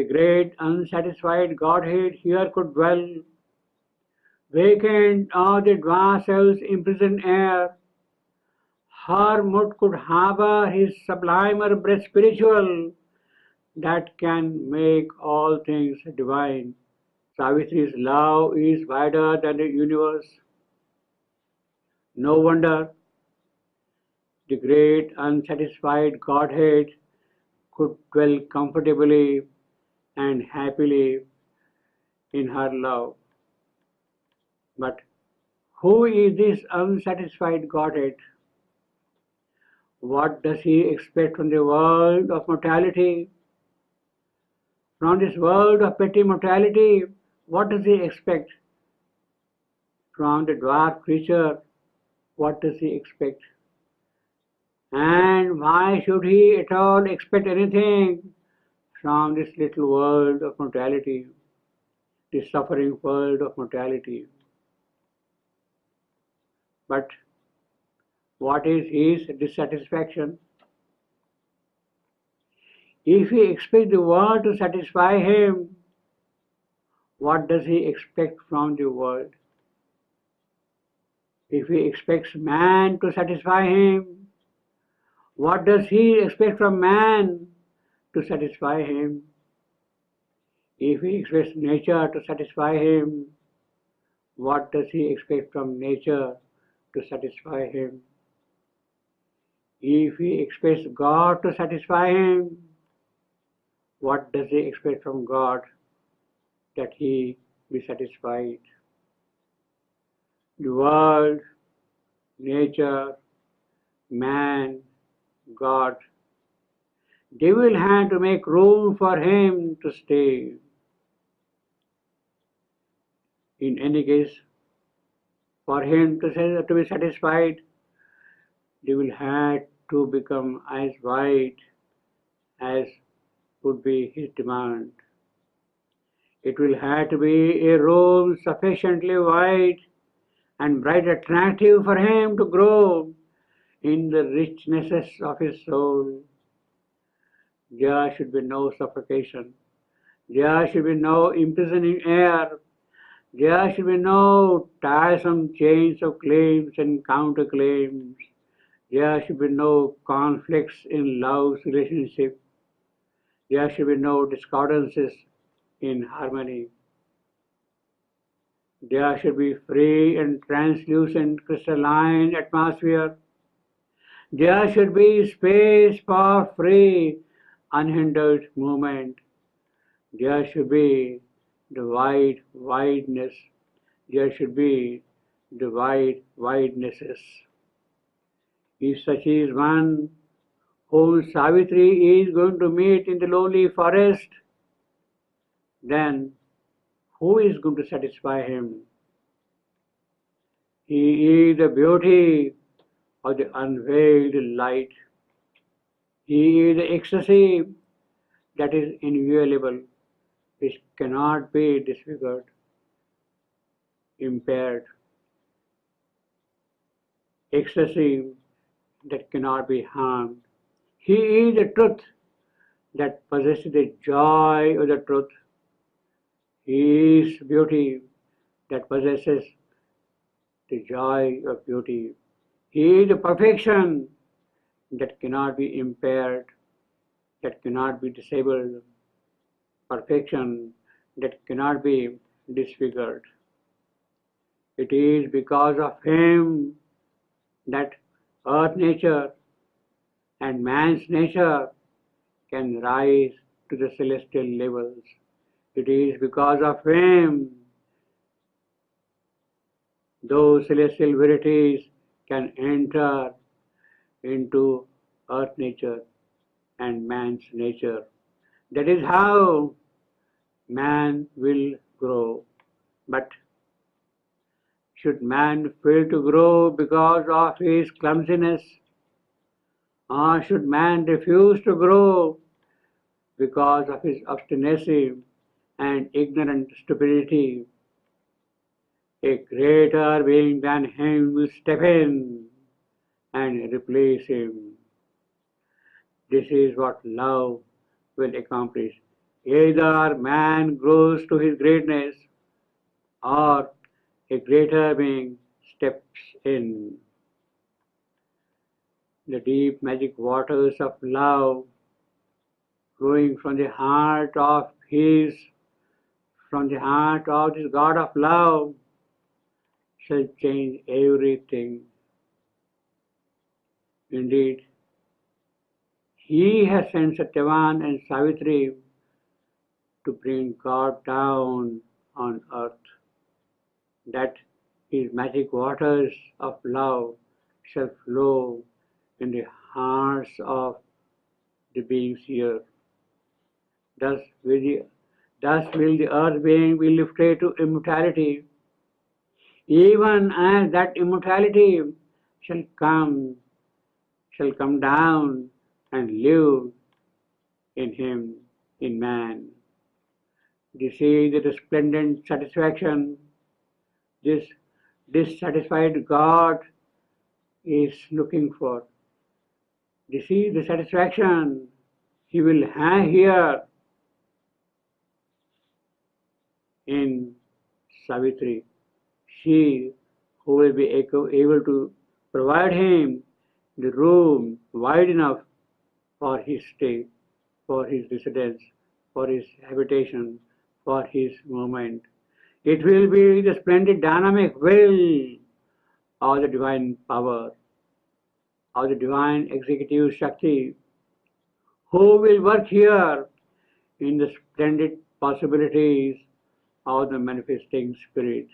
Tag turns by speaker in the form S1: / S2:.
S1: The great unsatisfied Godhead here could dwell, vacant all the vast self's imprisoned air. Her mood could harbor his sublimer breath spiritual, that can make all things divine. Savitri's love is wider than the universe. No wonder the great unsatisfied Godhead could dwell comfortably and happily in her love. But who is this unsatisfied Godhead? What does he expect from the world of mortality? From this world of petty mortality, what does he expect? From the dwarf creature, what does he expect? And why should he at all expect anything from this little world of mortality, this suffering world of mortality? But what is his dissatisfaction? If he expects the world to satisfy him, what does he expect from the world? If he expects man to satisfy him, what does he expect from man to satisfy him? If he expects nature to satisfy him, what does he expect from nature to satisfy him? If he expects God to satisfy him, what does he expect from God that he be satisfied? The world, nature, man, God, they will have to make room for him to stay. In any case, for him to be satisfied, they will have to become as white as would be his demand. It will have to be a room sufficiently wide and bright, attractive for him to grow in the richnesses of his soul. There should be no suffocation. There should be no imprisoning air. There should be no tiresome chains of claims and counterclaims. There should be no conflicts in love's relationship. There should be no discordances in harmony. There should be free and translucent crystalline atmosphere. There should be space for free, unhindered movement. There should be the wide wideness. There should be the wide widenesses. If such is one whom Savitri is going to meet in the lowly forest, then who is going to satisfy him? He is the beauty of the unveiled light. He is the ecstasy that is inviolable, which cannot be disfigured, impaired. Ecstasy that cannot be harmed. He is the truth that possesses the joy of the truth. He is beauty that possesses the joy of beauty. He is the perfection that cannot be impaired, that cannot be disabled, perfection that cannot be disfigured. It is because of him that earth nature and man's nature can rise to the celestial levels. It is because of him those celestial verities can enter into earth nature and man's nature. That is how man will grow. But should man fail to grow because of his clumsiness? Or should man refuse to grow because of his obstinacy and ignorant stupidity? A greater being than him will step in and replace him. This is what love will accomplish. Either man grows to his greatness or a greater being steps in. The deep magic waters of love flowing from the heart of this God of love shall change everything. Indeed, he has sent Satyavan and Savitri to bring God down on earth, that his magic waters of love shall flow in the hearts of the beings here. Thus will the earth being be lifted to immortality, even as that immortality shall come down and live in him, in man. This is the resplendent satisfaction this dissatisfied God is looking for. This is the satisfaction he will have here in Savitri. She who will be able to provide him the room wide enough for his stay, for his residence, for his habitation, for his movement. It will be the splendid dynamic will of the divine power, of the divine executive Shakti, who will work here in the splendid possibilities of the manifesting spirit.